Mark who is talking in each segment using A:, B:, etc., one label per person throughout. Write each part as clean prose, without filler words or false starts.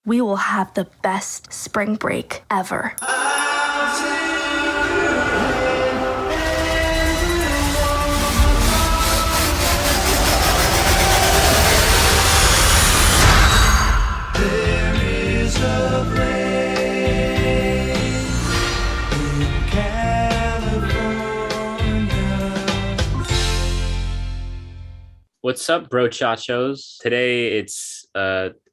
A: we will have the best spring break ever.
B: What's up, bro chachos? Today it's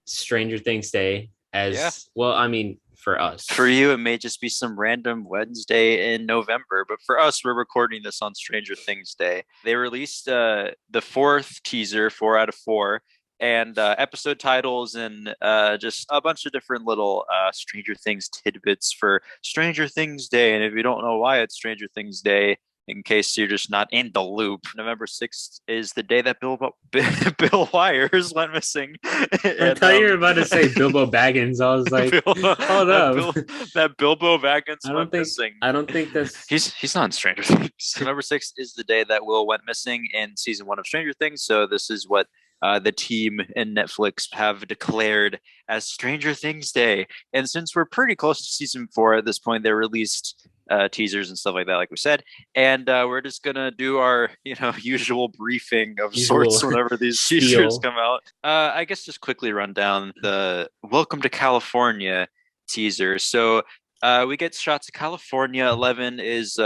B: Stranger Things Day
C: Yeah.
B: well, I mean, for us.
C: For you, it may just be some random Wednesday in November, but for us, we're recording this on Stranger Things Day. They released the fourth teaser, 4 out of 4, and episode titles and just a bunch of different little Stranger Things tidbits for Stranger Things Day. And if you don't know why it's Stranger Things Day, in case you're just not in the loop, November 6th is the day that Bill Wires went missing.
B: I thought you were about to say Bilbo Baggins. I was like, hold up.
C: That Bilbo Baggins went
B: missing. I don't think that's...
C: He's not in Stranger Things. November 6th is the day that Will went missing in season 1 of Stranger Things. So this is what the team and Netflix have declared as Stranger Things Day. And since we're pretty close to season 4 at this point, they released teasers and stuff like that, like we said, and we're just gonna do our usual briefing of sorts whenever these teasers come out. I guess just quickly run down the Welcome to California teaser. So we get shots of California. 11 is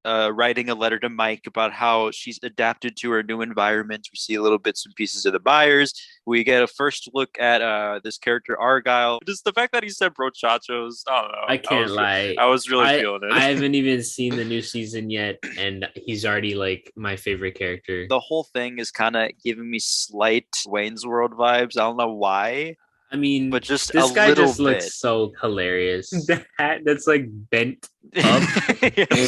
C: writing a letter to Mike about how she's adapted to her new environment. We see a little bits and pieces of the Byers. We get a first look at this character Argyle. Just the fact that he said brochachos, I don't know.
B: I can't lie.
C: I was really feeling it.
B: I haven't even seen the new season yet, and he's already like my favorite character.
C: The whole thing is kind of giving me slight Wayne's World vibes. I don't know why.
B: I mean,
C: but just
B: this guy just
C: bit.
B: Looks so hilarious. The hat that's like bent up.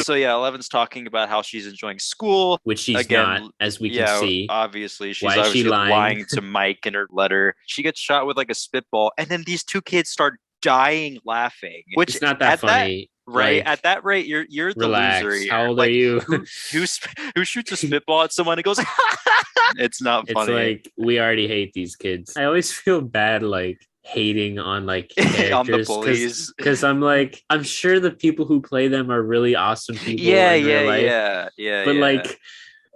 C: So yeah, Eleven's talking about how she's enjoying school,
B: which she's not, as we can see.
C: Obviously, she's obviously lying to Mike in her letter. She gets shot with like a spitball, and then these two kids start dying laughing. Which
B: it's not that funny.
C: Right, at that rate, you're the
B: relax.
C: Loser here.
B: How old are you?
C: Who shoots a spitball at someone and goes? It's not funny.
B: It's like we already hate these kids. I always feel bad, like hating on like characters
C: on the bullies,
B: because I'm sure the people who play them are really awesome people.
C: Yeah.
B: But like,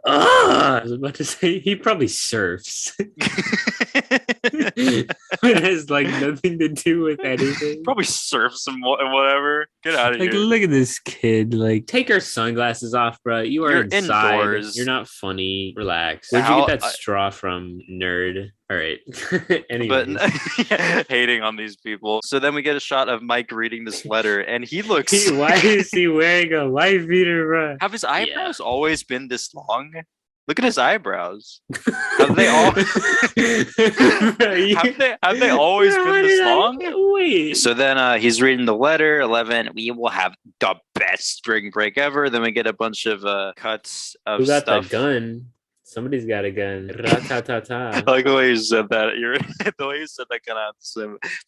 B: I was about to say he probably surfs. It has like nothing to do with anything.
C: Probably surfs and whatever. Get out of here.
B: Look at this kid. Like, take your sunglasses off, bro. You're inside. Indoors. You're not funny. Relax. Where'd you get that straw from, nerd? All right. Anyway,
C: but hating on these people. So then we get a shot of Mike reading this letter, and he looks.
B: Why is he wearing a wife beater, bro?
C: Have his eyebrows always been this long? Look at his eyebrows. Have they all? have they always been this long?
B: Wait.
C: So then he's reading the letter. 11. We will have the best spring break ever. Then we get a bunch of cuts of
B: Who got
C: stuff.
B: That gun? Somebody's got a gun. Ra-ta-ta-ta.
C: I like the way you said that. The way you said that kind of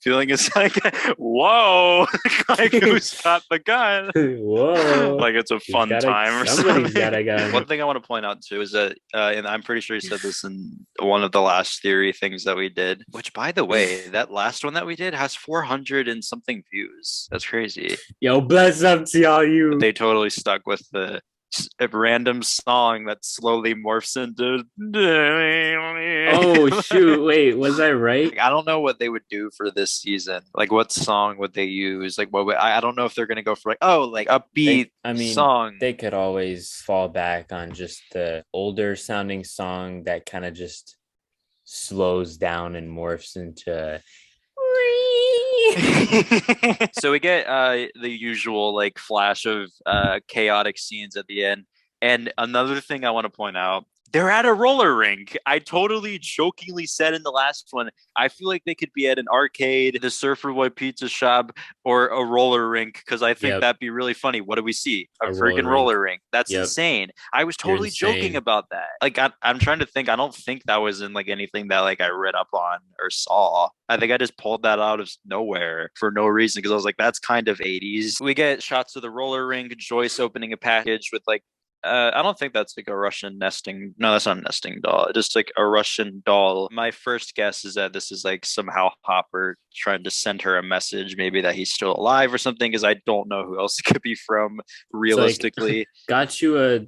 C: feeling is like, whoa, like who's got the gun?
B: Whoa,
C: like it's a fun time or
B: something.
C: Got a gun. One thing I want to point out too is that, and I'm pretty sure you said this in one of the last theory things that we did. Which, by the way, that last one that we did has 400 and something views. That's crazy.
B: Yo, bless up to y'all.
C: They totally stuck with the a random song that slowly morphs into
B: oh shoot, wait, was I right?
C: I don't know what they would do for this season. Like, what song would they use? Like, I don't know if they're gonna go for like upbeat song.
D: They could always fall back on just the older sounding song that kind of just slows down and morphs into
C: So we get the usual like flash of chaotic scenes at the end. And another thing I want to point out, they're at a roller rink. I totally jokingly said in the last one, I feel like they could be at an arcade, the Surfer Boy pizza shop, or a roller rink, because I think that'd be really funny. What do we see? A freaking roller rink. That's insane. I was totally joking about that. Like, I'm trying to think. I don't think that was in like anything that like I read up on or saw. I think I just pulled that out of nowhere for no reason, because I was like, that's kind of 80s. We get shots of the roller rink, Joyce opening a package with like I don't think that's like a Russian nesting. No, that's not a nesting doll. Just like a Russian doll. My first guess is that this is like somehow Hopper trying to send her a message, maybe that he's still alive or something, because I don't know who else it could be from realistically.
B: Like, got you a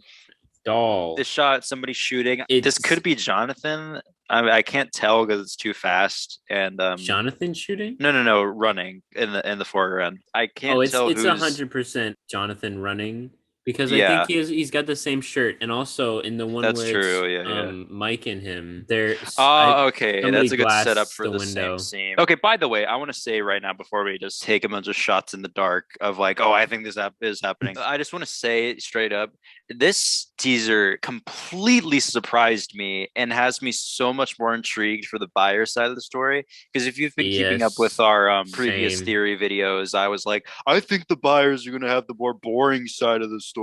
B: doll.
C: This shot, somebody shooting. This could be Jonathan. I can't tell because it's too fast. And
B: Jonathan shooting?
C: No, running in the foreground. I can't tell.
B: It's 100% Jonathan running. Because I think he's got the same shirt, and also in the one where it's Mike and him, there's
C: okay, that's a good setup for the same scene. Okay, by the way, I want to say right now before we just take a bunch of shots in the dark of like, I think this is happening. I just want to say straight up, this teaser completely surprised me and has me so much more intrigued for the buyer side of the story. Because if you've been keeping up with our previous theory videos, I was like, I think the buyers are going to have the more boring side of the story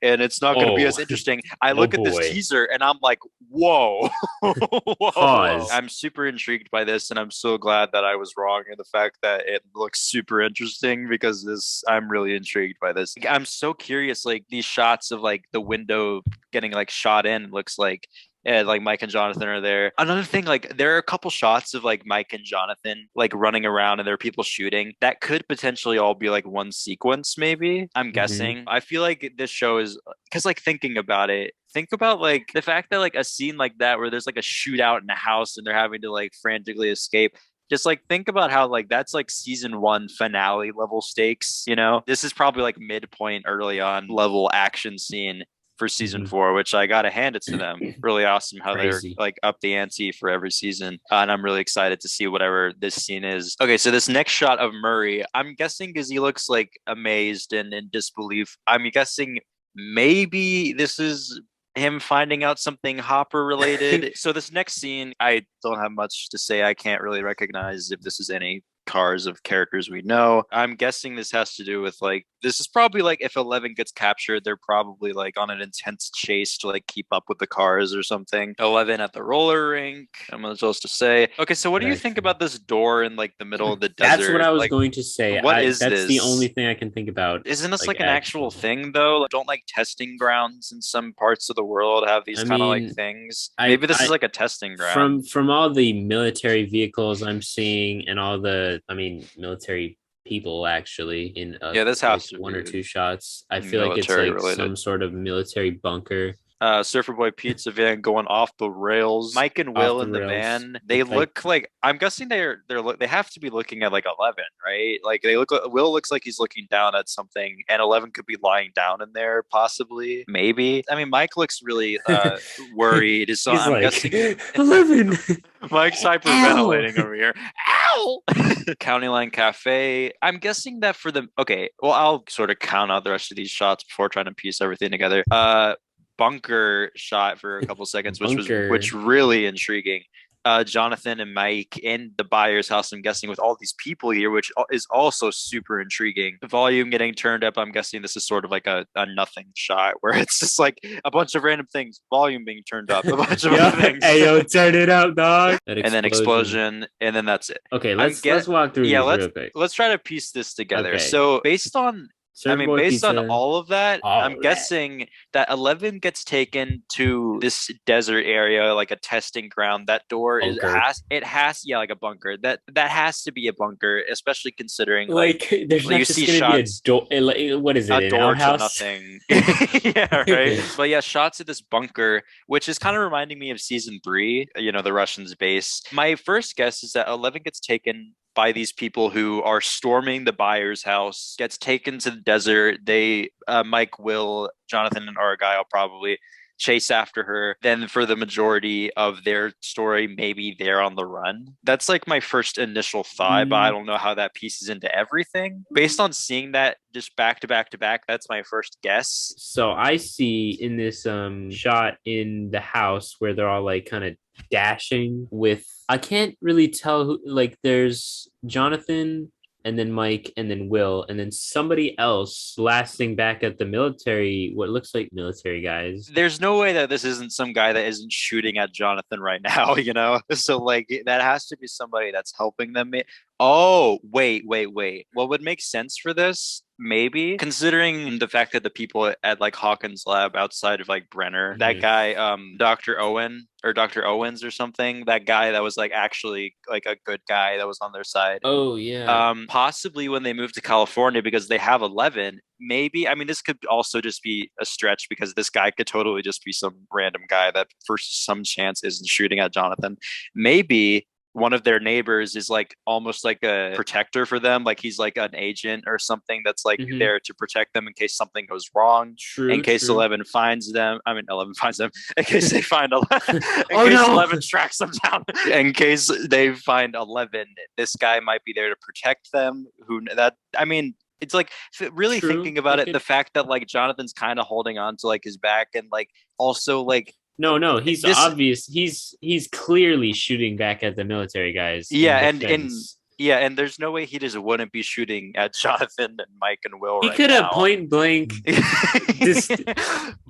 C: and it's not going to be as interesting. I look at this teaser and I'm like, whoa. Pause. I'm super intrigued by this, and I'm so glad that I was wrong in the fact that it looks super interesting, because I'm really intrigued by this. I'm so curious, like these shots of like the window getting like shot in looks like like Mike and Jonathan are there. Another thing, like there are a couple shots of like Mike and Jonathan like running around and there are people shooting. That could potentially all be like one sequence, maybe. I'm guessing. I feel like this show is, because like thinking about it, think about like the fact that like a scene like that where there's like a shootout in a house and they're having to like frantically escape. Just like think about how like that's like season 1 finale level stakes, you know? This is probably like midpoint early on level action scene for season 4, which I gotta hand it to them. Really awesome how they're like up the ante for every season. And I'm really excited to see whatever this scene is. Okay, so this next shot of Murray, I'm guessing because he looks like amazed and in disbelief. I'm guessing maybe this is him finding out something Hopper related. So this next scene, I don't have much to say. I can't really recognize if this is any cars of characters we know. I'm guessing this has to do with like, this is probably like if 11 gets captured, they're probably like on an intense chase to like keep up with the cars or something. 11 at the roller rink, I'm supposed to say. Okay, so what do you think about this door in like the middle of the desert?
B: That's what I was going to say.
C: What is this?
B: That's the only thing I can think about.
C: Isn't this like an actual thing though? Like, don't like testing grounds in some parts of the world have these kind of like things? Maybe this is like a testing ground.
B: From all the military vehicles I'm seeing and all the military people actually in
C: this house
B: like one or two shots. I feel like it's like related. Some sort of military bunker.
C: Surfer Boy Pizza van going off the rails. Mike and Will in the van. They look like, I'm guessing they have to be looking at like 11, right? Like they look. Will looks like he's looking down at something, and 11 could be lying down in there, possibly, maybe. I mean, Mike looks really worried. So I'm guessing
B: 11.
C: Mike's hyperventilating over here. Ow! County Line Cafe. I'm guessing that for the I'll sort of count out the rest of these shots before trying to piece everything together. Bunker shot for a couple seconds, which really intriguing. Jonathan and Mike in the buyer's house, I'm guessing, with all these people here, which is also super intriguing. The volume getting turned up, I'm guessing this is sort of like a nothing shot where it's just like a bunch of random things, volume being turned up, a bunch of other things.
B: Hey, yo, turn it up, dog.
C: And then explosion, and then that's it.
B: Okay, let's walk through these real quick.
C: Let's try to piece this together. Okay. So based on all of that, I'm guessing that 11 gets taken to this desert area, like a testing ground. That door has like a bunker. That has to be a bunker, especially considering like there's not just gonna be a door. What is it? A door to nothing. Yeah, right. But yeah, shots of this bunker, which is kind of reminding me of season 3. You know, the Russians' base. My first guess is that 11 gets taken by these people who are storming the buyer's house, gets taken to the desert. They, Mike, Will, Jonathan, and Argyle probably chase after her. Then for the majority of their story, maybe they're on the run. That's like my first initial thought, but I don't know how that pieces into everything. Based on seeing that just back to back to back, that's my first guess.
B: So I see in this shot in the house where they're all like kind of dashing with, I can't really tell who, like there's Jonathan and then Mike and then Will and then somebody else lasting back at the military, what looks like military guys.
C: There's no way that this isn't some guy that isn't shooting at Jonathan right now, you know? So like that has to be somebody that's helping them. Oh, wait. What would make sense for this? Maybe considering the fact that the people at like Hawkins Lab outside of like Brenner, that
B: Mhm.
C: guy, Dr. Owen or Dr. Owens or something, that guy that was like actually like a good guy that was on their side.
B: Oh yeah.
C: Possibly when they move to California because they have 11. Maybe, I mean, this could also just be a stretch because this guy could totally just be some random guy that for some chance isn't shooting at Jonathan. Maybe one of their neighbors is like almost like a protector for them, like he's like an agent or something that's like
B: Mhm.
C: there to protect them in case something goes wrong, in
B: True.
C: case
B: True.
C: 11 finds them. I mean, 11 finds them, in case they find 11, in
B: Oh,
C: case
B: no!
C: 11 tracks them down, in case they find 11, this guy might be there to protect them. Who that, I mean, it's like really
B: True.
C: thinking about
B: It
C: it,
B: could-
C: the fact that like Jonathan's kind of holding on to like his back and like also like
B: No, he's
C: this,
B: obvious. He's clearly shooting back at the military guys
C: yeah,
B: in
C: and
B: defense.
C: yeah, and there's no way he just wouldn't be shooting at Jonathan and Mike and Will
B: He
C: right
B: could have
C: now.
B: point blank
C: Blasted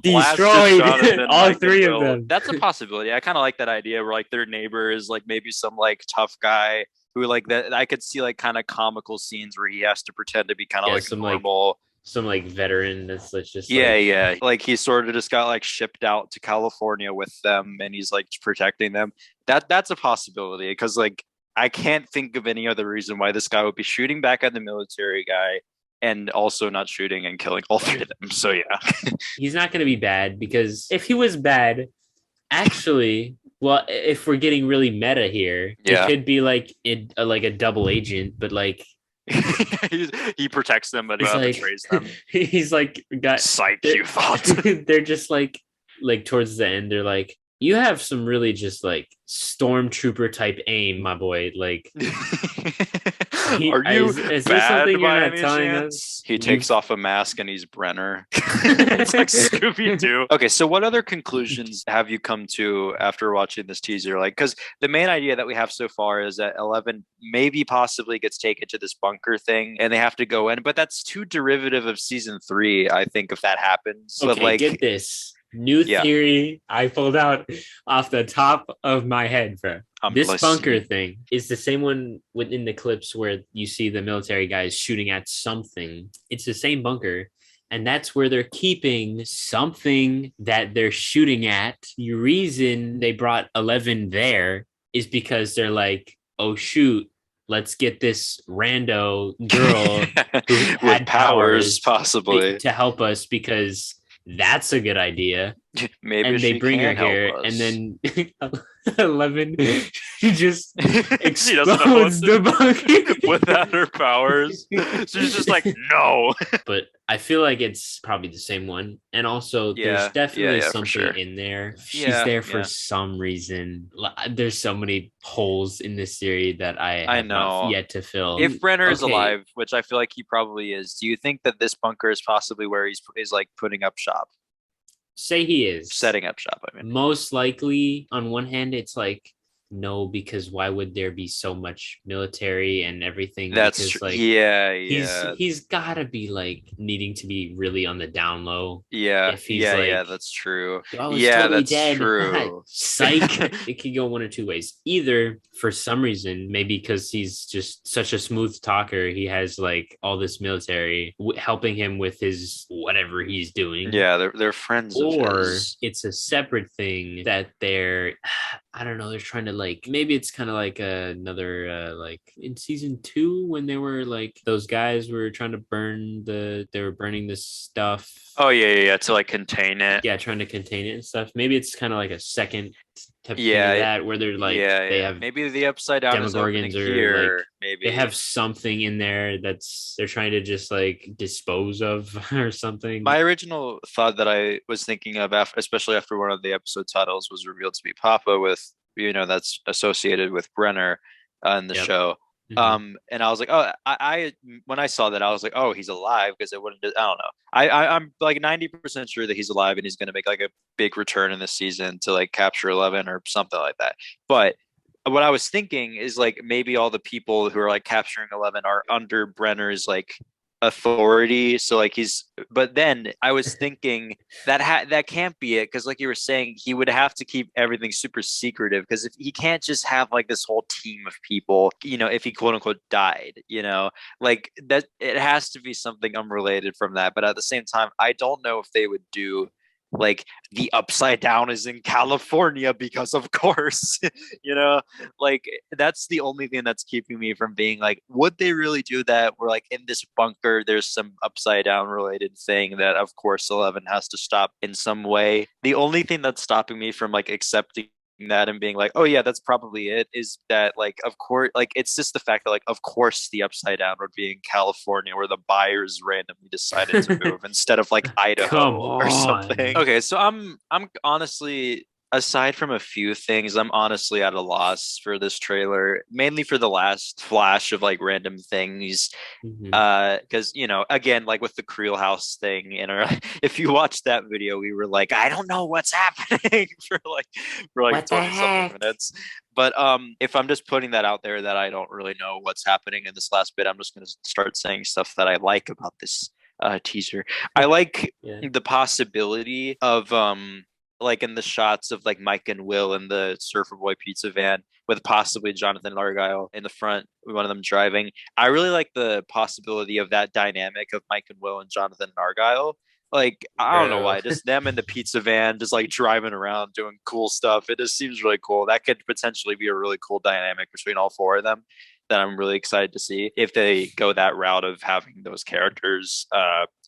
B: destroyed
C: Jonathan,
B: all
C: Mike,
B: three
C: and
B: of
C: Will.
B: them.
C: That's a possibility. I kind of like that idea where like their neighbor is like maybe some like tough guy who like that. I could see like kind of comical scenes where he has to pretend to be kind of
B: Yeah,
C: like
B: some
C: normal.
B: some like veteran that's just
C: Yeah,
B: like
C: yeah. Like he sort of just got like shipped out to California with them and he's like protecting them. That's a possibility because like I can't think of any other reason why this guy would be shooting back at the military guy and also not shooting and killing all three of them. So yeah.
B: he's not going to be bad, because if he was bad, actually, well, if we're getting really meta here,
C: Yeah.
B: it could be like like a double agent, but like
C: He protects them but
B: he's like
C: betrays them.
B: he's like got
C: Psych,
B: they're-
C: you thought.
B: they're just like towards the end, they're like, you have some really just like stormtrooper type aim, my boy. Like,
C: Are you
B: is there
C: bad
B: something you're
C: by
B: not
C: any
B: telling
C: chance?
B: us?
C: He takes off a mask and he's Brenner. It's like Scooby Doo. Okay, so what other conclusions have you come to after watching this teaser? Like, because the main idea that we have so far is that 11 maybe possibly gets taken to this bunker thing and they have to go in, but that's too derivative of season 3, I think, if that happens.
B: Okay,
C: But like,
B: get this. New
C: Yeah.
B: theory I pulled out off the top of my head, bro.
C: I'm
B: This
C: listening.
B: bunker thing is the same one within the clips where you see the military guys shooting at something. It's the same bunker. And that's where they're keeping something that they're shooting at. The reason they brought 11 there is because they're like, oh, shoot, let's get this rando girl who
C: with
B: had
C: powers, possibly.
B: to help us, because that's a good idea.
C: Maybe
B: And they
C: she
B: bring her
C: can help
B: here,
C: us.
B: and then 11 just
C: She doesn't know what
B: explodes
C: to
B: the bunker
C: without her powers. She's just like, no.
B: But I feel like it's probably the same one. And also,
C: Yeah,
B: there's definitely
C: yeah, for
B: something
C: sure.
B: in there. She's
C: Yeah,
B: there for
C: yeah.
B: some reason. There's so many holes in this series that I have
C: know.
B: not yet to fill.
C: If Brenner is
B: Okay.
C: alive, which I feel like he probably is, do you think that this bunker is possibly where he's like putting up shop,
B: Say he is
C: setting up shop? I mean,
B: most likely. On one hand, it's like, no, because why would there be so much military and everything?
C: that's
B: because,
C: true.
B: like,
C: Yeah, yeah,
B: he's gotta be like needing to be really on the down low.
C: yeah,
B: if he's
C: yeah,
B: like,
C: yeah. That's true.
B: I was
C: Yeah,
B: totally
C: that's
B: dead.
C: true.
B: Psych. It could go one of two ways. Either for some reason, maybe because he's just such a smooth talker, he has like all this military helping him with his whatever he's doing.
C: Yeah, they're friends of
B: Or
C: his.
B: it's a separate thing that they're, I don't know, they're trying to like, maybe it's kind of like another like in season 2 when they were like, those guys were trying to they were burning this stuff.
C: Oh yeah, to like contain it.
B: Yeah, trying to contain it and stuff. Maybe it's kind of like a second type
C: Yeah,
B: thing of that, where they're like,
C: yeah,
B: they
C: yeah.
B: have
C: Maybe the upside down is opening
B: Demogorgons, or
C: here.
B: like
C: Maybe
B: they have something in there that's they're trying to just like dispose of or something.
C: My original thought that I was thinking of, especially after one of the episode titles was revealed to be Papa, with that's associated with Brenner in the
B: Yep.
C: show.
B: Mhm.
C: And I was like, oh, I when I saw that, I was like, oh, he's alive, because it wouldn't. I don't know. I'm like 90% sure that he's alive and he's going to make like a big return in this season to like capture 11 or something like that. But what I was thinking is like maybe all the people who are like capturing 11 are under Brenner's like authority. So like but then I was thinking that can't be it, because like you were saying, he would have to keep everything super secretive, because if he can't just have like this whole team of people, if he quote unquote died, like that, it has to be something unrelated from that. But at the same time, I don't know if they would do like the upside down is in California, because of course, like that's the only thing that's keeping me from being like, would they really do that? We're like in this bunker, there's some upside down related thing that of course 11 has to stop in some way. The only thing that's stopping me from like accepting that and being like, oh yeah, that's probably it, is that like, of course, like it's just the fact that like, of course the upside down would be in California, where the buyers randomly decided to move instead of like Idaho or something. Okay, so I'm honestly, aside from a few things, I'm honestly at a loss for this trailer, mainly for the last flash of like random things. Because again, like with the Creel House thing, if you watch that video, we were like, I don't know what's happening for like
D: What the
C: 20 something
D: heck?
C: minutes. But if I'm just putting that out there, that I don't really know what's happening in this last bit, I'm just gonna start saying stuff that I like about this teaser. I like the possibility of like in the shots of like Mike and Will in the Surfer Boy pizza van, with possibly Jonathan Argyle in the front, one of them driving. I really like the possibility of that dynamic of Mike and Will and Jonathan Argyle. Like, I don't know why, just them in the pizza van, just like driving around doing cool stuff. It just seems really cool. That could potentially be a really cool dynamic between all four of them, that I'm really excited to see if they go that route of having those characters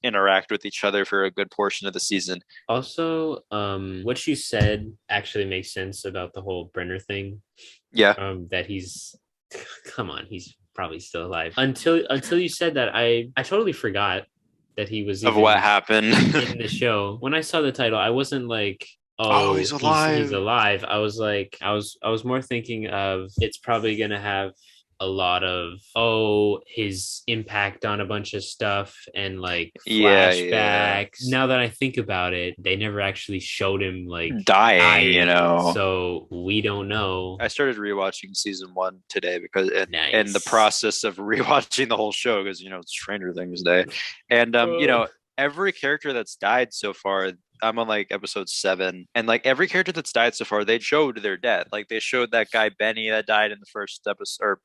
C: interact with each other for a good portion of the season.
B: Also, what you said actually makes sense about the whole Brenner thing.
C: Yeah.
B: That he's, come on, he's probably still alive. Until you said that, I totally forgot that he was
C: Of what happened
B: in the show. When I saw the title, I wasn't like, oh,
C: he's alive.
B: He's alive. I was like, I was more thinking of, it's probably gonna have a lot of his impact on a bunch of stuff and like flashbacks. Now that I think about it, they never actually showed him like
C: dying.
B: So we don't know.
C: I started rewatching season 1 today because in the process of rewatching the whole show, because it's Stranger Things Day, and every character that's died so far, I'm on like episode 7, and like every character that's died so far, they showed their death. Like they showed that guy Benny that died in the first episode.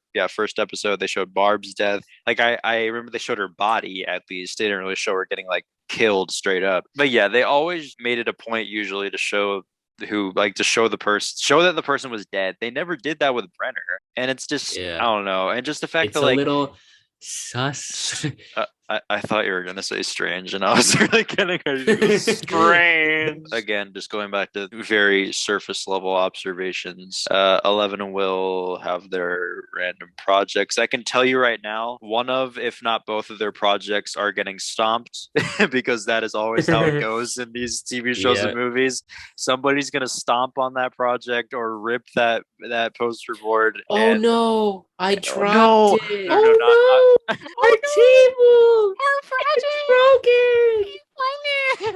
C: They showed Barb's death. Like I remember they showed her body, at least. They didn't really show her getting like killed straight up. But yeah, they always made it a point usually to show show that the person was dead. They never did that with Brenner, and it's just I don't know, and just the fact
B: it's
C: that like
B: a little sus.
C: I thought you were gonna say strange, and I was really getting strange. Again, just going back to very surface level observations. 11 will have their random projects. I can tell you right now, one of, if not both of their projects are getting stomped, because that is always how it goes in these TV shows and movies. Somebody's gonna stomp on that project or rip that poster board.
B: No, I dropped it.
C: No.
B: Our table. Our project broken.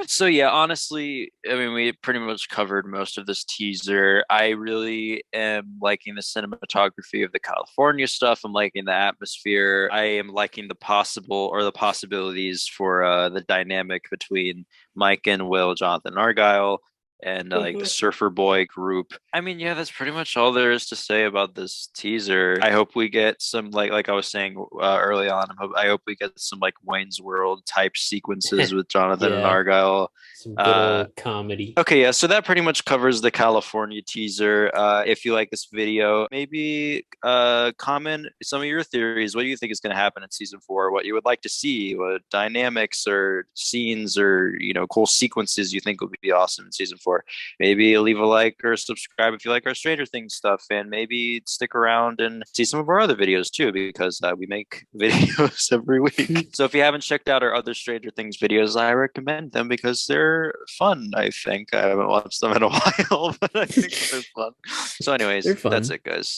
C: So yeah, honestly, I mean, we pretty much covered most of this teaser. I really am liking the cinematography of the California stuff. I'm liking the atmosphere. I am liking the possibilities for the dynamic between Mike and Will, Jonathan Argyle, and like the Surfer Boy group. I mean, yeah, that's pretty much all there is to say about this teaser. I hope we get some like I was saying early on. I hope we get some like Wayne's World type sequences with Jonathan and Argyle.
B: Some good old comedy.
C: Okay, yeah, so that pretty much covers the California teaser. If you like this video, maybe comment some of your theories. What do you think is going to happen in season 4? What you would like to see? What dynamics or scenes or cool sequences you think would be awesome in season 4? Maybe leave a like or subscribe if you like our Stranger Things stuff, and maybe stick around and see some of our other videos too, because we make videos every week. So if you haven't checked out our other Stranger Things videos, I recommend them because they're fun. I think I haven't watched them in a while, but I think they're fun. So anyways, that's it, guys.